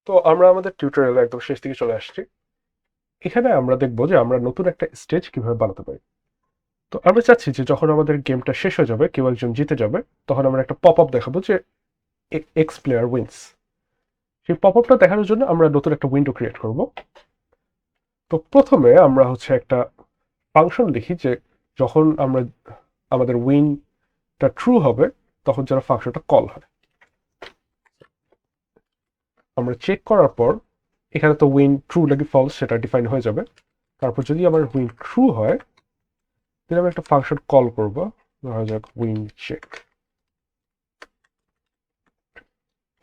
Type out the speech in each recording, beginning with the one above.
তো আমরা আমাদের টিউটোরিয়াল একদম শেষ দিকে চলে আসছি। এখানে আমরা দেখবো যে আমরা নতুন একটা স্টেজ কিভাবে বানাতে পারি। তো আমরা চাচ্ছি যে যখন আমাদের গেমটা শেষ হয়ে যাবে, কেউ একজন জিতে যাবে, তখন আমরা একটা পপ আপ দেখাবো যে এক্স প্লেয়ার উইন্স। সেই পপ আপটা দেখানোর জন্য আমরা নতুন একটা উইন্ডো ক্রিয়েট করব। তো প্রথমে আমরা একটা ফাংশন লিখি যে যখন আমাদের উইনটা ট্রু হবে, তখন যেন ফাংশনটা কল হয়। আমরা চেক করার পর এখানে তো উইন ট্রু নাকি ফলস সেটা ডিফাইন হয়ে যাবে। তারপর যদি আমার উইন ট্রু হয়, then আমি একটা ফাংশন কল করব, ধরা যাক উইন চেক,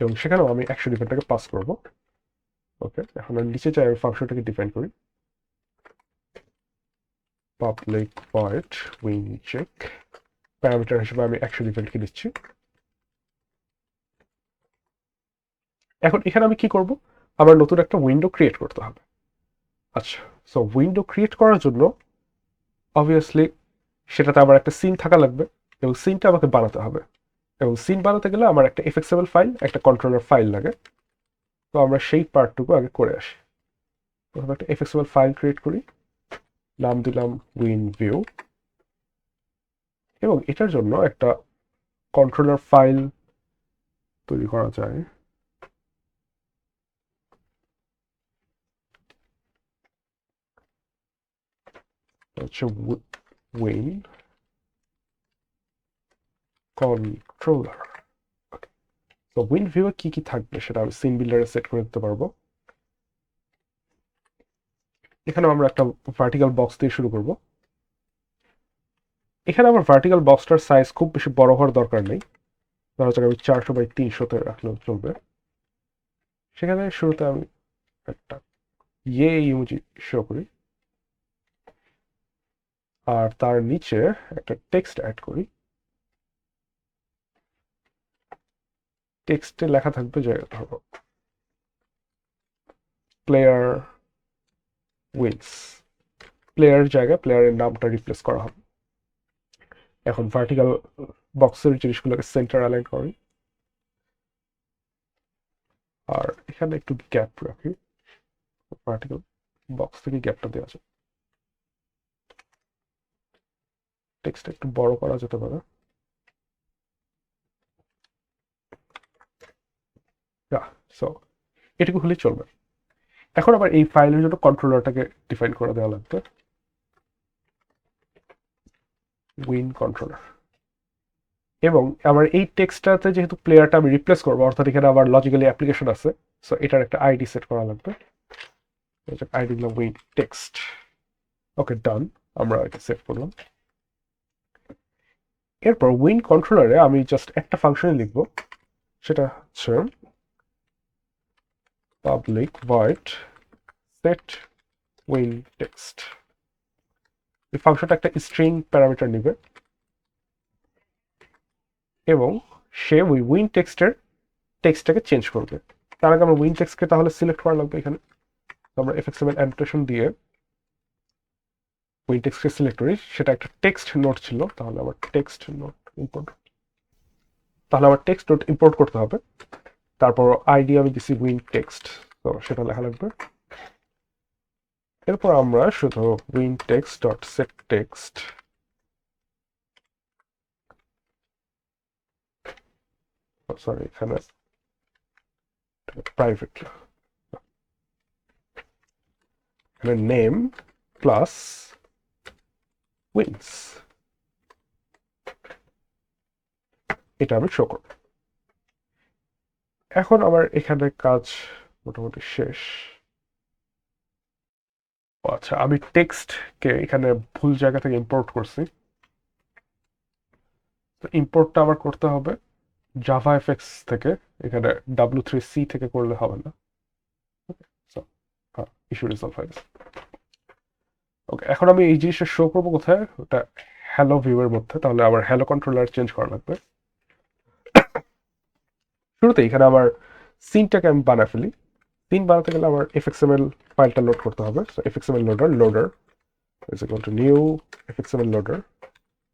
এবং সেখানেও আমি অ্যাকশন ইভেন্টটাকে পাস করব। ওকে, এখন আমি নিচে চাই আমি ফাংশনটাকে ডিফাইন করি, public void win check. Parameter হিসেবে আমি অ্যাকশন ইভেন্টকে দিচ্ছি। এখন এখানে আমি কি করব, আমার নতুন একটা উইন্ডো ক্রিয়েট করতে হবে। আচ্ছা, সো উইন্ডো ক্রিয়েট করার জন্য অবভিয়াসলি সেটাতে আমার একটা সিন থাকা লাগবে, এবং সিনটা আমাকে বানাতে হবে। এবং সিন বানাতে গেলে আমার একটা এফএক্সএমএল ফাইল, একটা কন্ট্রোলার ফাইল লাগে। তো আমরা সেই পার্টটুকু আগে করে আসি। প্রথমে একটা এফএক্সএমএল ফাইল ক্রিয়েট করি, নাম দিলাম উইন ভিউ, এবং এটার জন্য একটা কন্ট্রোলার ফাইল তৈরি করা যায়। হচ্ছে উইন কন্ট্রোলার। তো উইন ভিউয়ে কি কি থাকবে সেটা আমি সিন বিল্ডারে সেট করে দিতে পারবো। এখানে আমরা একটা ভার্টিক্যাল বক্স দিয়ে শুরু করব। এখানে আমার ভার্টিক্যাল বক্সটার সাইজ খুব বেশি বড় হওয়ার দরকার নেই, ধরা যাক আমি 400x300 রাখলেও চলবে। সেখানে শুরুতে আমি একটা ইমোজি শো করি, আর তার নিচে একটা টেক্সট অ্যাড করি। টেক্সটে লেখা থাকবে যে ধরো প্লেয়ার উইন্স, প্লেয়ার জায়গায় প্লেয়ারের নামটা রিপ্লেস করা হবে। এখন ভার্টিক্যাল বক্সের জিনিসগুলোকে সেন্টার অ্যালাইন করি, আর এখানে একটু গ্যাপ রাখি। ভার্টিক্যাল বক্স থেকে গ্যাপটা দেওয়া যায়। টেক্সটটা একটু বড় করা যেতে পারে। সো এটুকু হলেই চলবে। এখন আবার এই ফাইলের জন্য কন্ট্রোলারটাকে ডিফাইন করে দেওয়া লাগবে, উইন কন্ট্রোলার। এবং আমার এই টেক্সটটাতে যেহেতু প্লেয়ারটা আমি রিপ্লেস করবো, অর্থাৎ এখানে আবার লজিক্যালি অ্যাপ্লিকেশন আছে, সো এটার একটা আইডি সেট করা লাগবে। আইডি দিলাম উইন টেক্সট। ওকে, ডান, আমরা এটা সেট করলাম। এরপর উইন কন্ট্রোলারে আমি জাস্ট একটা ফাংশন লিখবো, সেটা হচ্ছে public void set win text. এই ফাংশনটা একটা স্ট্রিং প্যারামিটার নিবে, এবং সে ওই উইন টেক্সটটাকে চেঞ্জ করবে। তার আগে আমার উইন টেক্সটকে তাহলে সিলেক্ট করা লাগবে। এখানে আমরা এফএক্সএমএল অ্যানোটেশন দিয়ে উইন টেক্সটকে সিলেক্ট করি, সেটা একটা টেক্সট নোট ছিল, তাহলে আমার টেক্সট নোট ইম্পোর্ট করতে হবে। তারপর আইডি আমি দিছি উইন টেক্সট, তো সেটা লেখা লাগবে। এরপর আমরা শুধু win text dot set text, sorry এখানে প্রাইভেট, এখানে নেম প্লাস উইন্স, এটা আমি শো করব। এখন আমার এখানে কাজ মোটামুটি শেষ। আচ্ছা, আমি টেক্সটকে এখানে ভুল জায়গা থেকে ইম্পোর্ট করছি। তো ইম্পোর্টটা আমার করতে হবে জাভা এফএক্স থেকে, এখানে W3C থেকে করলে হবে না। ইস্যু রিজলভ হয়ে গেছে। ওকে, এখন আমি এই জিনিসটা শো করবো কোথায়, ওটা হ্যালো ভিউয়ের মধ্যে, তাহলে আবার হ্যালো কন্ট্রোলার চেঞ্জ করা লাগবে। শুরুতে এখানে আমার সিনটাকে আমি বানায় ফেলি। সিন বানাতে গেলে আমার এফএক্সএমএল ফাইলটা লোড করতে হবে। So FXML loader is equal to new fxml loader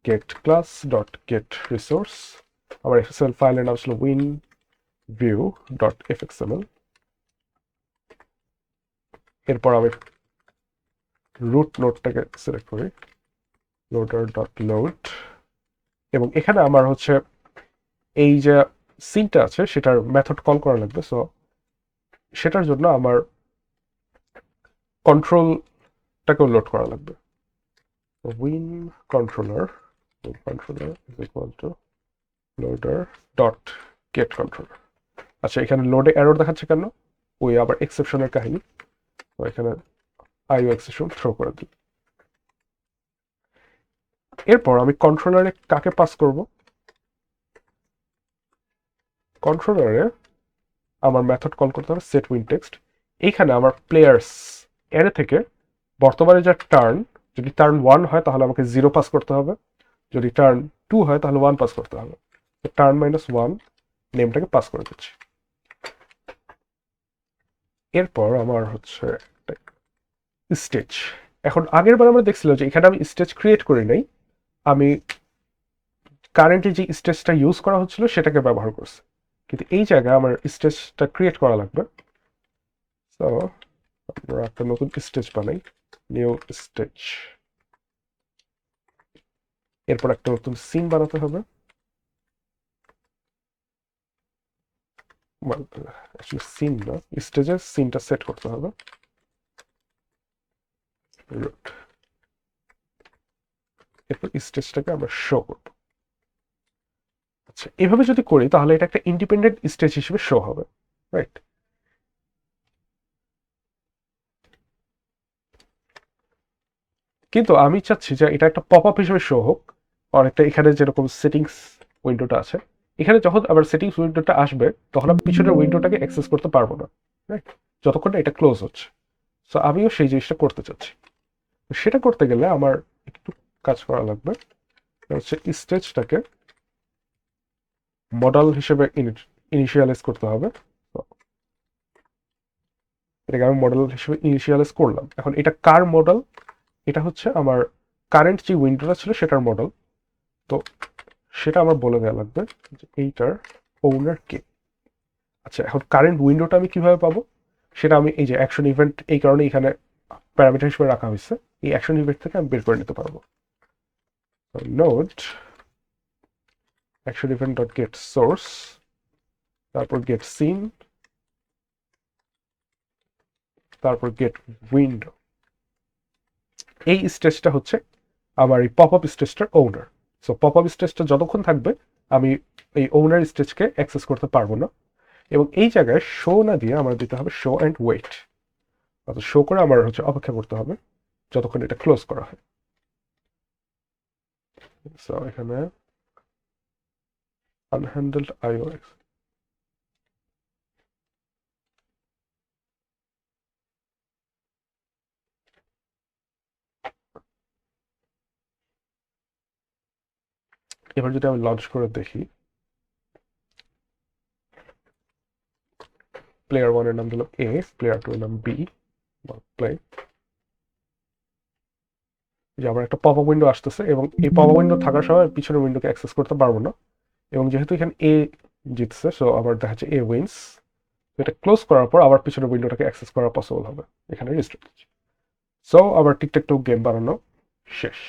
get class dot get resource। আমার এফএক্সএমএল ফাইলের নাম ছিল win view dot fxml। এরপর আমি রুট নোডটাকে সিলেক্ট করি, লোডার ডট লোড, এবং এখানে আমার হচ্ছে এই যে সিনটা আছে সেটার মেথড কল করা লাগবে। সো সেটার জন্য আমার কন্ট্রোলটাকেও লোড করা লাগবে। Win controller is equal to loader dot gate controller. আচ্ছা, এখানে লোডে এরর দেখাচ্ছে কেন? ওই আবার এক্সেপশনের কাহিনী। তো এখানে আইও এক্সেপশন থ্রো করে দিই। এরপর আমি কন্ট্রোলারে কাকে পাস করব? কন্ট্রোলারে আমার মেথড কল করতে হবে সেট উইন টেক্সট। এইখানে আমার প্লেয়ার্স অ্যারে থেকে বর্তমানে যা টার্ন, যদি টার্ন 1 হয় তাহলে আমাকে 0 পাস করতে হবে, যদি টার্ন 2 হয় তাহলে 1 পাস করতে হবে। টার্ন -1 নেমটাকে পাস করে দিচ্ছি। এরপর আমার হচ্ছে স্টেজ। এখন আগের বার আমরা দেখছিলাম যে এখানে আমি স্টেজ ক্রিয়েট করি নাই, আমি কারেন্টলি যে স্টেজটা ইউজ করা হচ্ছিল সেটাকে ব্যবহার করছি, কিন্তু এই জায়গায় আমার স্টেজটা ক্রিয়েট করা লাগবে। তো আমরা একটা নতুন স্টেজ বানাই, নিউ স্টেজ। এরপর একটা নতুন সিন বানাতে হবে, সিন না, স্টেজের সিনটা সেট করতে হবে। এরপর স্টেজটাকে আমরা শো করব। আচ্ছা, এভাবে যদি করি তাহলে এটা একটা ইন্ডিপেন্ডেন্ট স্টেজ হিসেবে শো হবে, রাইট? কিন্তু আমি চাচ্ছি যে এটা একটা পপ আপ হিসেবে শো হোক, অনেকটা এখানে যেরকম সেটিংস উইন্ডোটা আছে, এখানে যখন আবার সেটিংস উইন্ডোটা আসবে তখন আমি পিছনের উইন্ডোটাকে অ্যাক্সেস করতে পারবো না, রাইট? যতক্ষণ না এটা ক্লোজ হচ্ছে। সো আমিও সেই জিনিসটা করতে চাচ্ছি। সেটা করতে গেলে আমার একটু কাজ করা লাগবে, হচ্ছে স্টেজটাকে মডেল হিসেবে ইনিশিয়ালাইজ করতে হবে। এটাকে আমি মডেল হিসেবে ইনিশিয়ালাইজ করলাম। এখন এটা কার মডেল? এটা হচ্ছে আমার কারেন্ট যে উইন্ডোটা ছিল সেটার মডেল। তো সেটা আমার বলে দেওয়া লাগবে যে এইটার ওনার কে। আচ্ছা, এখন কারেন্ট উইন্ডোটা আমি কিভাবে পাবো? সেটা আমি এই যে অ্যাকশন ইভেন্ট, এই কারণে এখানে প্যারামিটার হিসেবে রাখা হয়েছে, এই অ্যাকশন ইভেন্ট থেকে আমি বের করে নিতে পারবো। Node action event dot gate source, তারপর গেট সিন, তারপর গেট উইন্ডো। এই স্টেজটা হচ্ছে আমার এই পপ আপ স্টেজটার ওনার। সো পপ আপ স্টেজটা যতক্ষণ থাকবে আমি এই ওনার স্টেজকে অ্যাক্সেস করতে পারবো না, এবং এই জায়গায় শো না দিয়ে আমার দিতে হবে শো অ্যান্ড ওয়েট, অর্থাৎ শো করে আমার হচ্ছে অপেক্ষা করতে হবে যতক্ষণ এটা ক্লোজ করা হয়। সো এখানে আনহ্যান্ডেলড আইওএস, এবার যদি আমি লঞ্চ করে দেখি, প্লেয়ার 1 এর নাম দিল এ, প্লেয়ার 2 এর নাম বি, প্লে, যে আমার একটা পপ আপ উইন্ডো আসতেছে, এবং এই পপ আপ উইন্ডো থাকার সময় পিছনের উইন্ডোকে অ্যাক্সেস করতে পারবো না, এবং যেহেতু এখানে এ জিতছে সো আবার দেখা যাচ্ছে এ উইন্স। এটা ক্লোজ করার পর আবার পিছনের উইন্ডোটাকে অ্যাক্সেস করা পসিবল হবে, এখানে রিস্ট্রিক্ট। সো আবার টিকটক টু গেম বানানো শেষ।